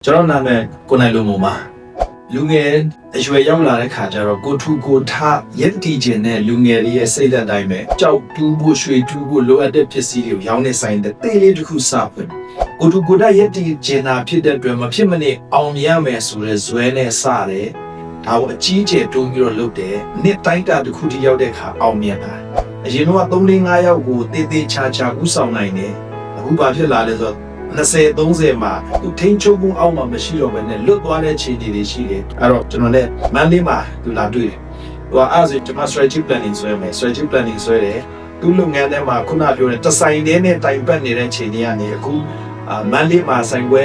ကျွန်တော်နာမည်ကိုနိုင်လူမမလူငယ်အရွယ်ရောက်လာတဲ့ခါကျတော့ကိုထူကိုထရက်တီခြင်းနဲ့လူငယ်လေးရဲ့စိတ်သက်တိုင်းပဲကြောက်တူးဖို့ရွှေတူးဖို့လိုအပ်တဲ့ပစ္စည်းတွေကိုရောင်းနေဆိုင်တဲ့တေးလေးတစ်ခုစဖွင့်ကိုထူကိုထရက်တီခြင်းနာဖြစ်တဲ့အတွက်မဖြစ်မနေအောင်ရမယ်ဆိုတဲ့ဇွဲနဲ့စတယ်ဒါကိုအကြီးကျယ်တိုးပြီးတော့လုပ်တယ်နှစ်တိုင်းတာတစ်ခုထိရောက်တဲ့ခါအောင်မြင်တာအရင်တော့3-5ယောက်ကိုတေးသေးချာချာဥဆောင်နိုင်တယ်အခုဘာဖြစ်လာလဲဆိုတော့20-30မှာသူထိန်းချုပ်မှုအောက်မှာမရှိတော့ဘဲနဲ့လွတ်သွားတဲ့ခြေတွေရှိတယ်အဲ့တော့ကျွန်တော်လည်းမန်လေးမှာသူလာတွေ့တယ်သူကအဲ့ဒါဆိုကျွန်မ strategy planning ဆွဲမယ် strategy planning ဆွဲတယ်သူလုပ်ငန်းထဲမှာခုနပြောတဲ့တဆိုင်တဲ့နဲ့တိုင်ပတ်နေတဲ့ခြေတွေကနေအခုမန်လေးမှာဆိုင်ပွဲ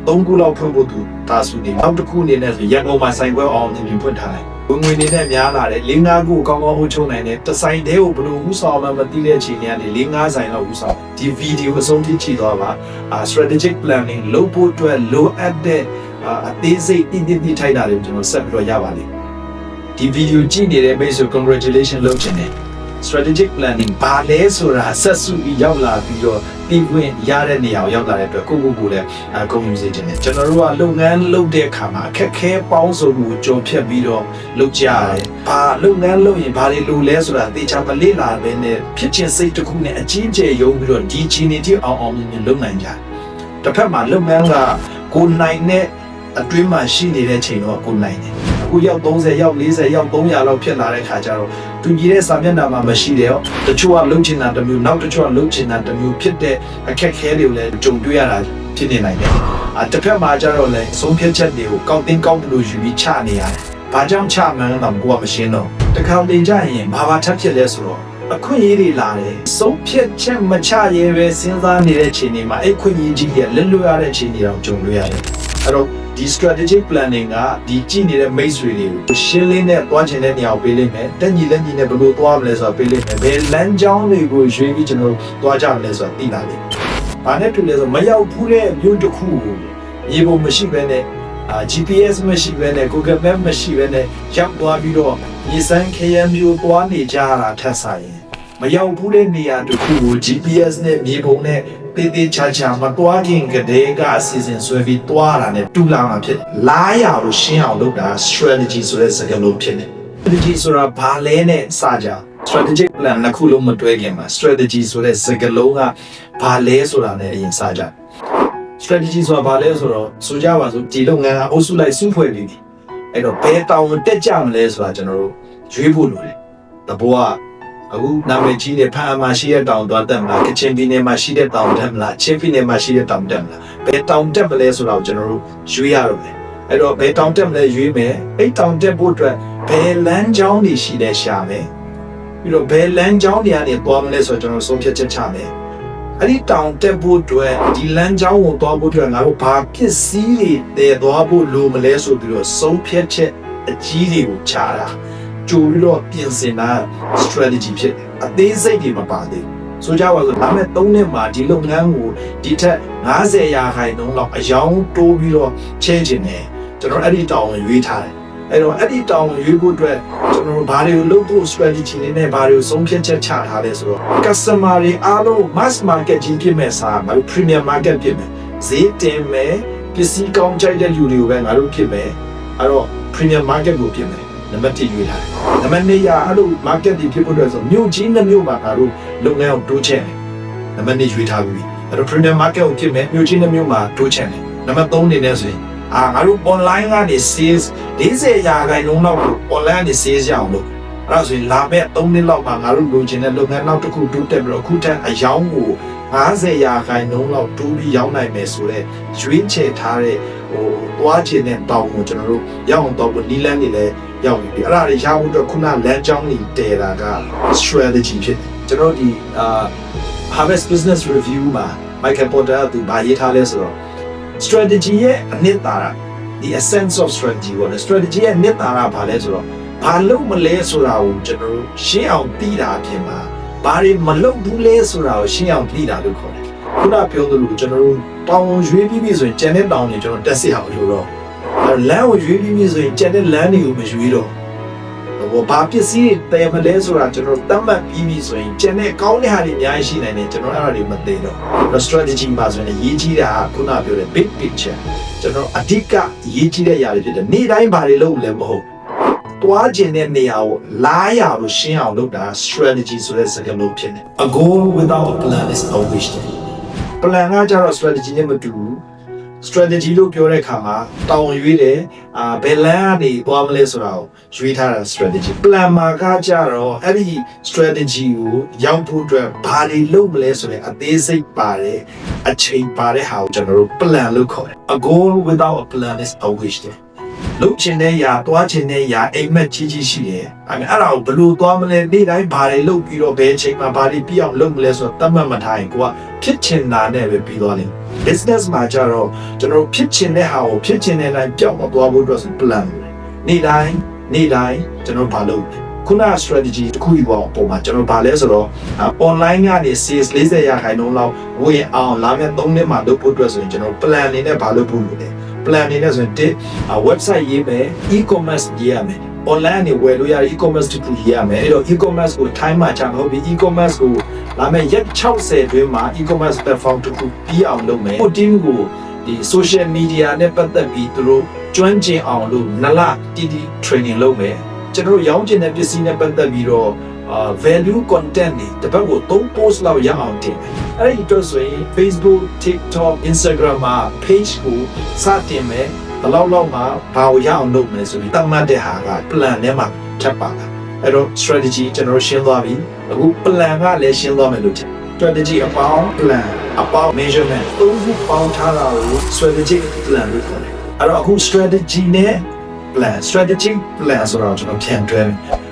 3ခုလောက်ဖွင့်ဖို့သူတာဆူနေနောက်တစ်ခုအနေနဲ့ဆိုရန်ကုန်မှာဆိုင်ပွဲအောင်မြင်ဖွင့်ထားတယ်ဝင်ငွေနေနဲ့များလာတယ်4-5ခုကောင်းကောင်းဟိုချုံနိုင်တယ်တဆိုင်တဲကိုဘယ်လိုဥဆောင်မှမသိတဲ့ချိန်တွေကနေ4-5ဆိုင်လောက်ဥဆောင်ဒီဗီဒီယိုအဆုံးထိကြည့်သွားပါstrategic planning လုပ်ဖို့အတွက်လိုအပ်တဲ့အသေးစိတ်တည်တည်ထိုက်တာတွေကျွန်တော်ဆက်ပြီးတော့ရပါလိမ့်ဒီဗီဒီယိုကြည့်နေတဲ့မိတ်ဆွေ congratulation လုပ်ချင်တယ် strategic planning ဘာလဲဆိုတာဆက်စုပြီးရောက်လာပြီးတော့ပြီးခွင့်ရတဲ့နေရာကိုရောက်လာတဲ့အတွက်ကိုလည်းဂုဏ်ယူစေချင်တယ်ကျွန်တော်တို့ကလုပ်ငန်းလုပ်တဲ့အခါမှာအခက်ခဲပေါင်းစုံကိုကြော်ဖြတ်ပြီးတော့လုပ်ကြရတယ်ဘာလုပ်ငန်းလုပ်ရင်ဘာတွေလိုလဲဆိုတာသိချာမလေ့လာဘဲနဲ့ဖြစ်ချင်စိတ်တစ်ခုနဲ့အကြီးကျယ်ယုံပြီးတော့ဒီချီနေတိအောင်မြင်လုပ်နိုင်ကြတယ်တစ်ဖက်မှာလုပ်ငန်းကကိုနိုင်တဲ့အတွင်းမှာရှိနေတဲ့ချိန်တော့ကိုနိုင်တယ်အခုရောက်30ရောက်40ရောက်300လောက်ဖြစ်လာတဲ့ခါကျတော့သူကြီးတဲ့စာမျက်နှာမှာမရှိတယ်ရောတချို့ကလုံချင်တာတစ်မျိုးနောက်တချို့ကလုံချင်တာတစ်မျိုးဖြစ်တဲ့အခက်ခဲတွေကိုလည်းကြုံတွေ့ရတာဖြစ်နေနိုင်တယ်တစ်ဖက်မှာကျတော့လည်းဆုံးဖြတ်ချက်တွေကိုကောက်တင်ကောက်လို့ယူပြီးချနေရတယ်ဘာကြောင့်ချမှန်းတော့ကိုကမရှင်းတော့တခါတင်ကြရင်ဘာထပ်ဖြစ်လဲဆိုတော့အခွင့်အရေးတွေလာတယ်ဆုံးဖြတ်ချက်မချရဲပဲစဉ်းစားနေတဲ့ချိန်တွေမှာအဲ့ခွင့်အရေးကြီးရဲ့လွတ်လွတ်ရတဲ့ချိန်တွေတော့ကြုံတွေ့ရတယ်အဲ့တော့ဒီ strategic planning ကဒီကြည့်နေတဲ့မိတ်ဆွေတွေကိုရှင်းလင်းတဲ့သွားချင်တဲ့နေရာကိုပေးလိမ့်မယ်တက်ညီလက်ညီနဲ့ဘယ်လိုသွားမလဲဆိုတာပေးလိမ့်မယ်ဘယ်လမ်းကြောင်းတွေကိုရွေးပြီးကျွန်တော်သွားကြမလဲဆိုတာသိလာလိမ့်မယ်ဘာနဲ့တူလဲဆိုမရောက်ဘူးတဲ့မြို့တစ်ခုကိုရေပုံမရှိဘဲနဲ့GPS မရှိဘဲနဲ့ Google Map မရှိဘဲနဲ့ရောက်သွားပြီးတော့ရေစမ်းခရမ်းမျိုးသွားနေကြတာထက်ဆိုင်မရောက်ဘူးတဲ့နေရာတစ်ခုကို GPS နဲ့မြေပုံနဲ့တေးသေးချာချာမတွားခင်ကတည်းကအစီအစဉ်ဆွဲပြီးတွားတာနဲ့တူလာမှာဖြစ်လားရလို့ရှင်းအောင်လုပ်တာ strategy ဆိုတဲ့စကားလုံးဖြစ်နေ strategy ဆိုတာဘာလဲနဲ့စကြ strategic plan နှစ်ခုလုံးမတွဲခင်မှာ strategy ဆိုတဲ့စကားလုံးကဘာလဲဆိုတာနဲ့အရင်စကြ strategy ဆိုတာဘာလဲဆိုတော့ဆိုကြပါစို့ဒီလုပ်ငန်းကအုပ်စုလိုက်စုဖွဲ့ပြီးအဲ့တော့ဘယ်တောင်တက်ကြမလဲဆိုတာကျွန်တော်တို့ရွေးဖို့လိုတယ်တဘောကအခုနာမည်ကြီးတဲ့ဖန်အမှာရှိတဲ့တောင်သွားတက်မလားကချင်ပြည်နယ်မှာရှိတဲ့တောင်တက်မလားချင်းပြည်နယ်မှာရှိတဲ့တောင်တက်မလားဘယ်တောင်တက်မလဲဆိုတာကိုကျွန်တော်တို့ရွေးရတော့မယ်အဲ့တော့ဘယ်တောင်တက်မလဲရွေးမယ်အဲ့တောင်တက်ဖို့အတွက်ဘယ်လမ်းကြောင်းတွေရှိလဲရှာမယ်ပြီးတော့ဘယ်လမ်းကြောင်းတွေကနေသွားမလဲဆိုတော့ကျွန်တော်ဆုံးဖြတ်ချက်ချမယ်အဲ့ဒီတောင်တက်ဖို့အတွက်ဒီလမ်းကြောင်းကိုသွားဖို့အတွက်ငါတို့ဘာပစ္စည်းတွေတည်သွားဖို့လိုမလဲဆိုပြီးတော့ဆုံးဖြတ်ချက်အကြီးတွေကိုချတာကြိုပြီးတော့ပြင်ဆင်တာ strategy ဖြစ်တယ်အသေးစိတ်တွေမပါသေးဘူးဆိုကြပါစို့ဒါမဲ့3နှစ်မှာဒီလုပ်ငန်းကိုဒီထက်50%လောက်အယောင်တိုးပြီးတော့ချဲခြင်းတယ်ကျွန်တော်အဲ့ဒီတောင်းရွေးထားတယ်အဲ့တော့အဲ့ဒီတောင်းရွေးဖို့အတွက်ကျွန်တော်ဘာတွေကိုလုပ်ဖို့ strategy တွေနဲ့ဘာတွေကိုဆုံးဖြတ်ချက်ချထားလဲဆိုတော့ customer တွေအားလုံး mass market ကြီးဖြစ်မဲ့စားငါတို့ premium market ဖြစ်မယ်ဈေးတင်မယ်ပစ္စည်းကောင်းကြိုက်တဲ့လူတွေကိုပဲငါတို့ဖြစ်မယ်အဲ့တော့ premium market ကိုဖြစ်မယ်နံပါတ်1ရွေးထားတယ်နံပါတ်2ရအဲ့လို market တွေဖြစ်ဖို့အတွက်ဆိုမြို့ကြီး2မြို့မှာငါတို့လုပ်ငန်းကိုတိုးချဲ့တယ်နံပါတ်2ရွေးထားပြီအဲ့တော့ premium market ကိုဖြစ်မယ်မြို့ကြီး2မြို့မှာတိုးချဲ့တယ်နံပါတ်3အနေနဲ့ဆိုရင်ငါတို့ online ကနေ sales 40%လောက်ကို online ကနေ sales ရအောင်လုပ်အဲ့ဒါဆိုရင်လာမဲ့3နှစ်လောက်မှာငါတို့လိုချင်တဲ့လုပ်ငန်းနောက်တစ်ခုတိုးတက်ပြီးတော့အခုထက်အယောင်ကို50%လောက်တိုးပြီးရောက်နိုင်မယ်ဆိုတော့ရွေးချယ်ထားတဲ့သွားချင်တဲ့တောင်းကိုကျွန်တော်တို့ရောက်အောင်တော့နီးလန်းနေလဲရောက်ပြီအဲ့ဒါတွေရဖို့အတွက်ခုနလမ်းကြောင်းတွေတည်တာက strategy ဖြစ်တယ်ကျွန်တော်ဒီHarvest Business Review မှာ Michael Porter သူဗာရေးထားလဲဆိုတော့ strategy ရဲ့အနှစ်သာရ the essence of strategy ကို strategy ရဲ့အနှစ်သာရဘာလဲဆိုတော့ဘာလုပ်မလဲဆိုတာကိုကျွန်တော်တို့ရှင်းအောင်သိတာအပြင်မှာဘာတွေမလုပ်ဘူးလဲဆိုတာကိုရှင်းအောင်သိတာလို့ခေါ်တယ်ခုနပြောသလိုကျွန်တော်တို့တောင်းရွေးပြီးဆိုရင်ကျန်တဲ့တောင်းတွေကျွန်တော်တက်စစ်အောင်လို့တော့လမ်းကိုရွေးပြီးဆိုရင်ကျန်တဲ့လမ်းတွေကိုမရွေးတော့ဘ ဘာပစ္စည်းတွေတည်မလဲဆိုတာကျွန်တော်တတ်မှတ်ပြီးပြီဆိုရင်ကျန်တဲ့ကောင်းတဲ့ဟာတွေအများကြီးရှိနိုင်တယ်ကျွန်တော်အဲ့ဒါတွေမသိတော့ strategy မှာဆိုရင်ရေးကြီးတာခုနပြောတဲ့ big picture ကျွန်တော်အဓိကရေးကြီးတဲ့ຢာတွေဖြစ်တယ်နေ့တိုင်းဘာတွေလုပ်လဲမဟုတ်တွားကျင်တဲ့နေရာကိုလားရလို့ရှင်းအောင်လုပ်တာ strategy ဆိုတဲ့စကားလုံးဖြစ်တယ် A goal without a plan is a wish plan ကကြတော့ strategy နဲ့မတူဘူး strategy လို့ပြောတဲ့အခါမှာတောင်းရွေးတယ်ဘယ်လမ်းကနေသွားမလဲဆိုတာကိုရွေးထားတာ strategy plan မှာကကြတော့အဲ့ဒီ strategy ကိုရောက်ဖို့အတွက်ဘာတွေလုပ်မလဲဆိုတဲ့အသေးစိတ်ပါတယ်အချိန်ပါတဲ့ဟာကိုကျွန်တော်တို့ plan လို့ခေါ်တယ် A goal without a plan is a wish လုပ်ချင်တဲ့ຢာတွားချင်တဲ့ຢာအိမ်မက်ကြီးကြီးရှိတယ်အဲ့ဒါကိုဘယ်လိုသွားမလဲနေ့တိုင်းဘာတွေလုပ်ပြီးတော့ဘယ်အချိန်မှာဘာတွေပြည့်အောင်လုပ်မလဲဆိုတော့တတ်မှတ်မထားရင်ကိုကဖြစ်ချင်တာနဲ့ပဲပြီးသွားလိမ့်မယ် business မှာကြတော့ကျွန်တော်ဖြစ်ချင်တဲ့ဟာကိုဖြစ်ချင်တဲ့အတိုင်းပြောင်းမသွားဖို့အတွက်ဆို plan နေ့တိုင်းကျွန်တော်ဘာလုပ်ခုန strategy တစ်ခုယူအောင်ပုံမှာကျွန်တော်ဘာလဲဆိုတော့ online ကနေ sales 40%လောက်ဝင်အောင်လာမယ့်3နှစ်မှာလုပ်ဖို့အတွက်ဆိုရင်ကျွန်တော် plan အနေနဲ့ဘာလုပ်ဖို့လုပ်လဲ plan အနေနဲ့ဆိုရင်website ရေးမယ် e-commerce ရေးရမယ် online နေဝယ်လို့ရတဲ့ e-commerce တစ်ခုရေးရမယ်အဲ့တော့ e-commerce ကို time မှာချမဟုတ်ပြီး e-commerce ကိုလာမယ့်ရက်60တွင်းမှာ e-commerce platform တစ်ခုပြီးအောင်လုပ်မယ် team ကိုဒီ social media နဲ့ပတ်သက်ပြီးသူတို့ကျွမ်းကျင်အောင်လို့နလတီ training လုပ်မယ်ကျွန်တော်ရောင်းချင်တဲ့ပစ္စည်းနဲ့ပတ်သက်ပြီးတော့value content တွေတစ်ပတ်ကို3 post လောက်ရအောင်တင်မယ်အဲ့ဒီတော့ဆိုရင် Facebook TikTok Instagram မှာ page ကိုစတင်မယ်ဘယ်လောက်မှဘာကိုရအောင်လုပ်မယ်ဆိုပြီးတတ်မှတ်တဲ့ဟာက plan ထဲမှာထပ်ပါလာအဲ့တော့ strategy ကျွန်တော်ရှင်းသွားပြီအခု plan ကလည်းရှင်းသွားမယ်လို့ထင် strategy အပေါင်း plan အပေါင်း measurement သုံးခုပေါင်းထားတာကို strategic plan လို့ခေါ်တယ်အဲ့တော့အခု strategy နဲ့ plan strategic plan ဆိုတော့ကျွန်တော်ပြန်တွဲမယ်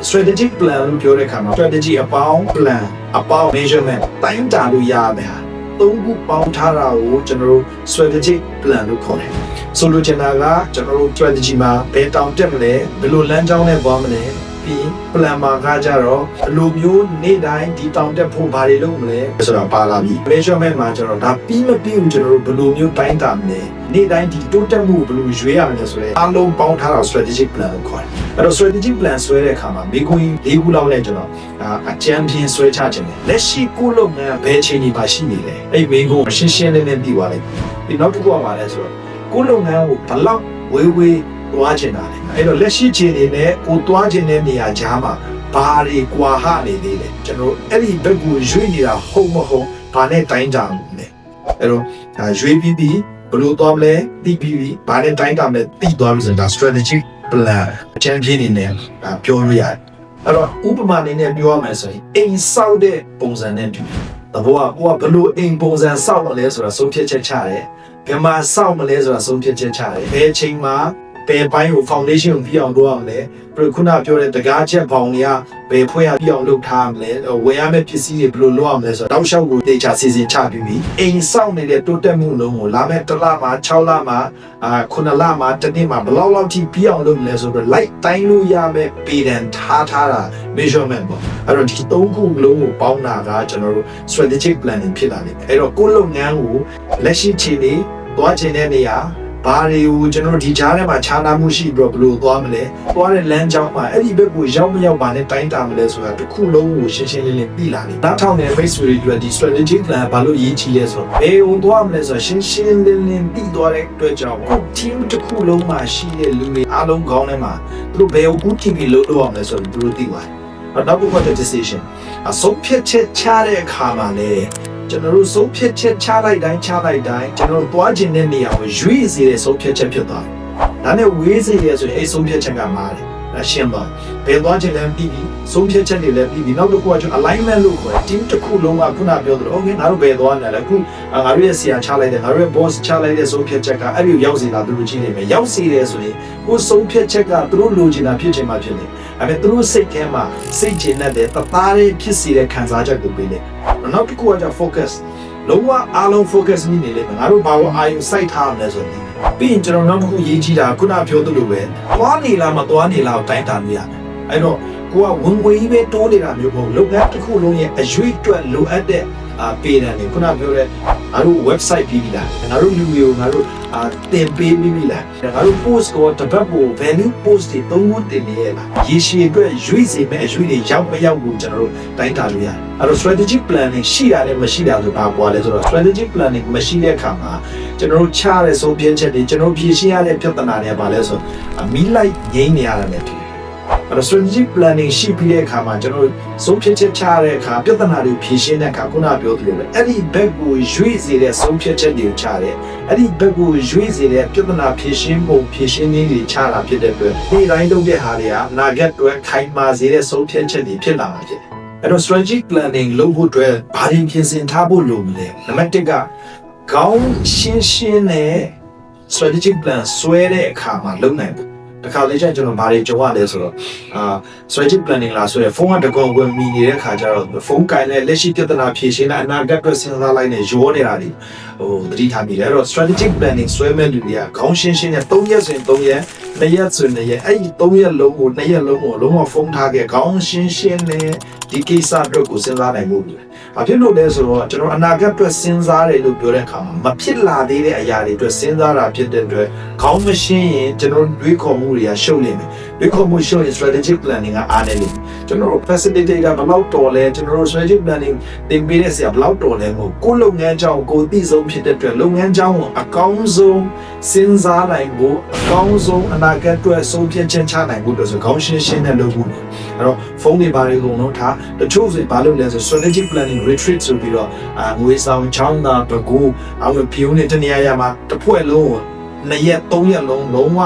strategic plan လို့ပြောတဲ့အခါမှာ strategy အပေါင်း plan အပေါင်း measurement တိုင်းတာလို့ရမယ်ဟာသုံးခုပေါင်းထားတာကိုကျွန်တော်တို့ strategic plan လို့ခေါ်တယ်ဆိုလိုချင်တာကကျွန်တော်တို့ strategy မှာဘယ်တောင်တက်မလဲဘယ်လိုလမ်းကြောင်းနဲ့သွားမလဲပြီး plan မှာကကြတော့ဘယ်လိုမျိုးနေ့တိုင်းဒီတောင်တက်ဖို့ဘာတွေလုပ်မလဲဆိုတာပါလာပြီ measurement မှာကျတော့ဒါပြီးမပြီးဘူးကျွန်တော်တို့ဘယ်လိုမျိုးတိုင်းတာမလဲနေ့တိုင်းဒီတိုးတက်မှုဘယ်လိုရွေးရမလဲဆိုတော့အားလုံးပေါင်းထားတာ strategic plan ကိုခေါ်တယ်အဲ့တော့ strategic plan ဆွဲတဲ့အခါမှာမိခွန်း၄ခုလောက်နဲ့ကျွန်တော်အကြံပြင်းဆွဲချခြင်းတယ်လက်ရှိကိုလုပ်ငန်းဘယ်ချိန်ဒီမှာရှိနေလဲအဲ့မိခွန်းရှင်းရှင်းလင်းလင်းပြီးသွားလိုက်ဒီနောက်တစ်ခုကပါလဲဆိုတော့ကိုလုပ်ငန်းကိုဘလောက်ဝေးသွားချင်တာလေအဲ့တော့လက်ရှိချိန်နေနဲ့ကိုသွားချင်တဲ့နေရာကြားမှာဘာတွေကွာဟနေသေးလဲကျွန်တော်အဲ့ဒီဘက်ကိုရွေးနေတာဟုတ်မဟုတ်ဘာနဲ့တိုင်းကြမလဲအဲ့တော့ရွေးပြီးဘယ်လိုသွားမလဲသိပြီးဘာနဲ့တိုင်းကြမလဲသိသွားပြီဆိုတာ strategic plan အချမ်းပြင်းနေနဲ့ပြောလို့ရတယ်အဲ့တော့ဥပမာအနေနဲ့ပြောရမယ်ဆိုရင်အိမ်ဆောက်တဲ့ပုံစံနဲ့တူတယ်တဘောကကိုကဘယ်လိုအိမ်ပုံစံဆောက်မလဲဆိုတာဆုံးဖြတ်ချက်ချတယ်ဘယ်မှာဆောက်မလဲဆိုတာဆုံးဖြတ်ချက်ချတယ်ဘယ်အချိန်မှာဘယ်ပိုင်းကို foundation ကိုပြီးအောင်လုပ်အောင်လဲပြီးခုနပြောတဲ့တကားချက်ပေါင်တွေကဘယ်ဖွဲ့ရပြီးအောင်လုပ်ထားမလဲဝယ်ရမယ့်ပစ္စည်းတွေဘယ်လိုလုပ်အောင်လဲဆိုတော့တောက်လျှောက်ကိုတေချာစီစဉ်ချပြီးပြီအိမ်ဆောက်နေတဲ့တိုးတက်မှုလုံးကိုလာမယ့်1လမှာ6လမှာ9လမှာတစ်နှစ်မှာဘယ်လောက်ထိပြီးအောင်လုပ်မလဲဆိုတော့ light တိုင်းလို့ရမယ့်ပေတံထားတာ measurement ပေါ့အဲ့တော့ဒီ3ခုလုံးကိုပေါင်းတာကကျွန်တော်တို့ strategic planning ဖြစ်လာတယ်အဲ့တော့ကိုယ်လုပ်ငန်းကိုလက်ရှိချိန်လေးသွားချင်တဲ့နေရာဘာတွေကိုကျွန်တော်ဒီကြားထဲမှာခြားနာမှုရှိပြီးတော့ဘယ်လိုသွားမလဲသွားတဲ့လမ်းကြောင်းမှာအဲ့ဒီဘက်ကိုရောက်မရောက်ပါနဲ့တိုင်းတာမလဲဆိုတာတစ်ခုလုံးကိုရှင်းရှင်းလင်းလင်းသိလာတယ်နောက်ထောင်တဲ့ base တွေဒီ strategic plan ဘာလို့ရေးချလဲဆိုတော့ဘယ်ကိုသွားမလဲဆိုတာရှင်းရှင်းလင်းလင်းသိသွားတဲ့အတွက်ကြောင့်ကို team တစ်ခုလုံးမှာရှိတဲ့လူတွေအားလုံးခေါင်းထဲမှာသူတို့ဘယ်ကို team ကြီးလုပ်အောင်လဲဆိုတော့သူတို့သိပါတယ်နောက်တစ်ခုက decision အဆုံးဖြတ်ချက်ချတဲ့အခါမှာလေကျွန်တော်တို့ဆုံးဖြတ်ချက်ချလိုက်တိုင်းကျွန်တော်တို့သွားခြင်းတဲ့နေရာကိုရွေးစေတဲ့ဆုံးဖြတ်ချက်ဖြစ်သွားတယ်။ဒါနဲ့ဝေးစေရဆိုရင်အဲ့ဆုံးဖြတ်ချက်ကမှားတယ်။ဒါရှင်းသွား။ဘယ်သွားခြင်းလဲပြီးပြီဆုံးဖြတ်ချက်တွေလည်းပြီးပြီနောက်တစ်ခုကကျွန်တော် alignment လို့ခေါ်တယ်။ team တစ်ခုလုံးကခုနပြောသလို okay ငါတို့ဘယ်သွားနေလဲအခုငါတို့ရဲ့ဆရာချလိုက်တယ်ငါတို့ရဲ့ boss ချလိုက်တဲ့ဆုံးဖြတ်ချက်ကအဲ့ဒီရောက်စီတာသူတို့ကြည့်နေမယ်။ရောက်စီတယ်ဆိုရင်ကိုဆုံးဖြတ်ချက်ကသူတို့လိုချင်တာဖြစ်ချင်မှဖြစ်တယ်။အဲ့ဒါသူတို့စိတ်ထဲမှာစိတ်ကျင်တဲ့တသားလေးဖြစ်စီတဲ့ခံစားချက်ကိုပေးတယ်။နောက်တစ်ခုကじゃ focus လုံးဝအားလုံး focus မိနေလိမ့်မယ်ငါတို့ဘာလို့အာရုံစိုက်ထားရမလဲဆိုတော့ပြီးရင်ကျွန်တော်နောက်တစ်ခုရေးကြည့်တာခုနပြောသလိုပဲသွားနေလားမသွားနေလားကိုတိုင်းတာလို့ရတယ်အဲ့တော့ကိုကဝင်ငွေကြီးပဲတိုးနေတာမျိုးပေါ့လုပ်ငန်းတစ်ခုလုံးရဲ့အရွေးအတွက်လိုအပ်တဲ့ ပေးတယ်လေခုနပြောတဲ့ငါတို့ website ပြီးပြီလားငါတို့လူတွေကိုငါတို့တင်ပေးပြီးပြီလားငါတို့ post ကိုတပတ်ကို value post တွေသုံးခုတင်နေရလားရေရှည်အတွက်ရွေးစေမဲ့အရွေးတွေရောက်မရောက်ကိုကျွန်တော်တို့တိုင်းတာလို့ရတယ်အဲ့တော့ strategic planning ရှိရတယ်မရှိတာဆိုဘာကွာလဲဆိုတော့ strategic planning မရှိတဲ့အခါမှာကျွန်တော်တို့ချရတဲ့ဆုံးဖြတ်ချက်တွေကျွန်တော်ဖြေရှင်းရတဲ့ပြဿနာတွေကဘာလဲဆိုတော့မီးလိုက်ငိမ့်နေရတာနဲ့တူတယ်အဲ့တော့ strategic planning ရှိပြီးတဲ့အခါမှာကျွန်တော်တို့ဆုံးဖြတ်ချက်ချရတဲ့အခါပြဿနာတွေဖြေရှင်းတဲ့အခါခုနပြောသလိုပဲအဲ့ဒီဘက်ကိုရွေ့စေတဲ့ဆုံးဖြတ်ချက်တွေချတယ်အဲ့ဒီဘက်ကိုရွေ့စေတဲ့ပြဿနာဖြေရှင်းပုံဖြေရှင်းနည်းတွေချတာဖြစ်တဲ့အတွက်ဒီတိုင်းလုပ်တဲ့ဟာတွေကအနာဂတ်အတွက်ခိုင်မာစေတဲ့ဆုံးဖြတ်ချက်တွေဖြစ်လာမှာဖြစ်တယ်အဲ့တော့ strategic planning လုပ်ဖို့အတွက်ဘာတွေပြင်ဆင်ထားဖို့လိုမလဲနံပါတ်1ကကောင်းရှင်းနဲ့ strategic plan ဆွဲတဲ့အခါမှာလုပ်နိုင်ဖို့တခါလေကျရင်ကျွန်တော်ဘာတွေကြုံရလဲဆိုတော့strategic planning လာဆိုရယ်ဖုန်းကတကောင်ဝင်မိနေတဲ့ခါကျတော့ဖုန်းကင်တဲ့လက်ရှိပြဿနာဖြေရှင်းတဲ့အနာဂတ်အတွက်စဉ်းစားလိုက်နေရောနေတာတွေသတိထားမိတယ်အဲ့တော့ strategic planning ဆွဲမဲ့လူတွေကခေါင်းရှင်းနဲ့3ရက်ဆိုရင်3ရက်2ရက်ဆိုရင်2ရက်အဲ့ဒီ3ရက်လုံးကို2ရက်လုံးကိုလုံးဝဖုန်းထားခဲ့ခေါင်းရှင်းနဲ့ဒီကိစ္စအတွက်ကိုစဉ်းစားနိုင်ဖို့လိုတယ်။ဘာဖြစ်လို့လဲဆိုတော့ကျွန်တော်အနာဂတ်အတွက်စဉ်းစားတယ်လို့ပြောတဲ့အခါမှာမဖြစ်လာသေးတဲ့အရာတွေအတွက်စဉ်းစားတာဖြစ်တဲ့အတွက်ခေါင်းမရှင်းရင်ကျွန်တော်တွေးခေါ်မှုတွေကရှုပ်နေမယ်။တွေးခေါ်မှုရှုပ်ရင် strategic planning ကအားနည်းလိမ့်မယ်။ကျွန်တော်တို့ facilitator ကဘယ်လောက်တော်လဲကျွန်တော်တို့ strategic planning သင်ပေးတဲ့ဆရာဘယ်လောက်တော်လဲမို့ကိုယ်လုပ်ငန်းကြောင်းကိုသိဆုံးဖြစ်တဲ့အတွက်လုပ်ငန်းကြောင်းကိုအကောင်းဆုံးစဉ်းစားနိုင်ဖို့အကောင်းဆုံးအနာဂတ်အတွက်ဆုံးဖြတ်ချက်ချနိုင်ဖို့အတွက်ဆိုခေါင်းရှင်းနဲ့လုပ်ဖို့အဲ့တော့ဖုန်းတွေဘာတွေကုန်တော့ထားတချို့ဆိုဘာလုပ်လဲဆို strategic planning retreat ဆိုပြီးတော့ငွေဆောင်ချောင်းသာပကူအောင်ဖြိုးနေတနေရာမှာတစ်ဖွဲ့လုံးကို2ရက်3ရက်လုံးလုံးဝ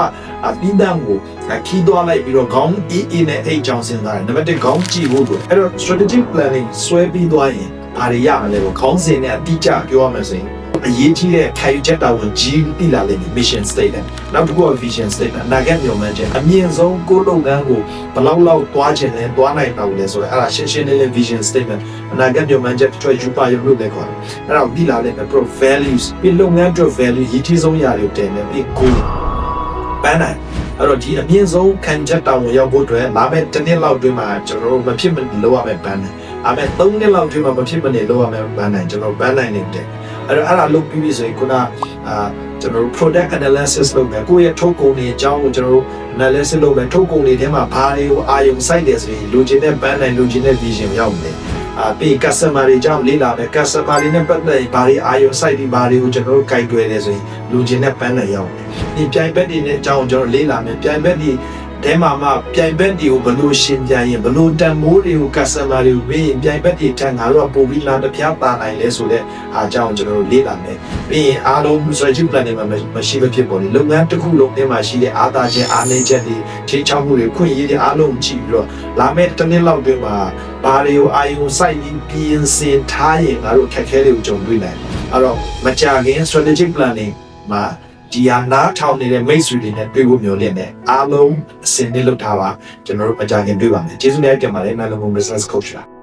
ပြီးတန်းကိုခီးသွားလိုက်ပြီးတော့ခေါင်းအေးနဲ့အိတ်ချောင်းစဉ်းစားတယ်နံပါတ်1ခေါင်းကြည့်ဖို့လိုအဲ့တော့ strategic planning ဆွဲပြီးသွားရင်ဘာတွေရမလဲပေါ့ခေါင်းစဉ်နဲ့အတိအကျပြောရမယ်ဆိုရင်အရေးကြီးတဲ့ခံယူချက်တာဝန်ကြီးတိလာလိမ့်မယ် mission statement နောက်တစ်ခုက vision statement အနာဂတ်မျှော်မှန်းချက်အမြင့်ဆုံးကိုယ်လုပ်ငန်းကိုဘယ်လောက်သွားချင်လဲသွားနိုင်တော့လဲဆိုတော့အဲ့ဒါရှင်းလေး vision statement အနာဂတ်မျှော်မှန်းချက်တွေယူပါရုပ်လို့လည်းခေါ်တယ်အဲ့ဒါကိုတိလာလိမ့်မယ် pro values ပြီးလုပ်ငန်းအတွက် value ရည်ကြီးဆုံးရာတွေတင်တယ်ပြီး goal ပန်းနိုင်အဲ့တော့ဒီအမြင့်ဆုံးခံချက်တာဝန်ရောက်ဖို့အတွက်လာမယ့်တစ်နှစ်လောက်အတွင်းမှာကျွန်တော်တို့မဖြစ်မနေလုပ်ရမယ့်ပန်းနိုင်အဲ့မဲ့3နှစ်လောက်အတွင်းမှာမဖြစ်မနေလုပ်ရမယ့်ပန်းနိုင်ကျွန်တော်ပန်းနိုင်နေတယ်အဲ့ဒါလုပ်ပြီးပြီဆိုရင်ခုနကျွန်တော်တို့ product analysis လုပ်မယ်ကိုယ့်ရဲ့ထုတ်ကုန်တွေအကြောင်းကိုကျွန်တော်တို့ analysis လုပ်မယ်ထုတ်ကုန်တွေထဲမှာဘာတွေကိုအာရုံစိုက်တယ်ဆိုရင်လူချင်းတဲ့ brand နဲ့လူချင်းတဲ့ vision ရောက်မယ်ပြီး customer တွေအကြောင်းလေ့လာမယ် customer တွေနဲ့ပတ်သက်ရင်ဘာတွေအာရုံစိုက်ပြီးဘာတွေကိုကျွန်တော်တို့ကိုင်တွယ်တယ်ဆိုရင်လူချင်းတဲ့ brand နဲ့ရောက်မယ်ဒီပြိုင်ဘက်တွေနဲ့အကြောင်းကျွန်တော်လေ့လာမယ်ပြိုင်ဘက်တွေတဲမှာပြိုင်ဘက်တွေကိုဘယ်လိုရှင်းပြရင်ဘယ်လိုတန်မိုးတွေကို customer တွေကိုပြီးရင်ပြိုင်ဘက်တွေထက်ငါတို့ကပိုပြီးလာတစ်ပြားပါနိုင်လဲဆိုတဲ့အားကြောင့်ကျွန်တော်တို့လေ့လာမယ်ပြီးရင်အားလုံး strategic planning မှာမရှိမဖြစ်ပေါ်လေလုပ်ငန်းတစ်ခုလုံးထဲမှာရှိတဲ့အားသာချက်အားနည်းချက်တွေချိန်ချောက်မှုတွေခွင့်ရည်တွေအားလုံးကြည့်ပြီးတော့လာမယ့်တစ်နှစ်လောက်တွင်းမှာဘာတွေကိုအာရုံစိုက်ပြီးပြင်ဆင်ထားရင်ငါတို့အခက်အခဲတွေကိုကြုံတွေ့နိုင်အဲ့တော့မကြာခင် strategic planning မှာဒီဟာနားထောင်နေတဲ့မိတ်ဆွေတွေနဲ့တွေ့ဖို့မျိုးလင့်တယ်အားလုံးအစင်းလေးလုပ်ထားပါကျွန်တော်တို့အကြံဉာဏ်တွေ့ပါမယ်ကျေးဇူးများတင်ပါတယ်နားလုံး business coach ပါ